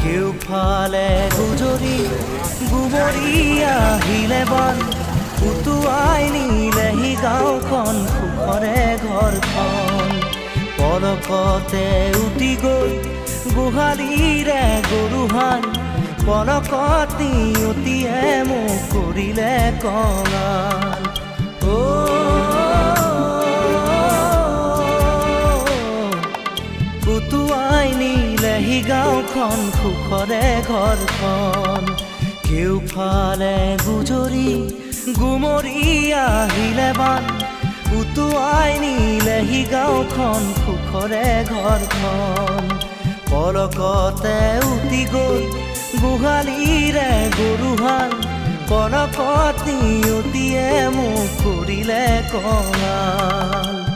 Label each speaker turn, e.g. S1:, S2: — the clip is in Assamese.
S1: কেউফালে গুজৰি গুমৰি আহিলে বন উটুৱাই নিলেহি গাঁওখন সুখৰে ঘৰখন পলকতে উটি গৈ গোহালিৰে গৰুহাল পলকত নিয়তিয়ে মোক কৰিলে কঙাল উটুৱাই নিলেহি গাঁওখন সুখৰে ঘৰখন কেউফালে গুজৰি গুমৰি আহিলে বান উটুৱাই নিলেহি গাঁওখন সুখৰে ঘৰখন পলকতে উটি গৈ গোহালিৰে গৰুহাল পলকত নিয়তিয়ে মোক কৰিলে কঙাল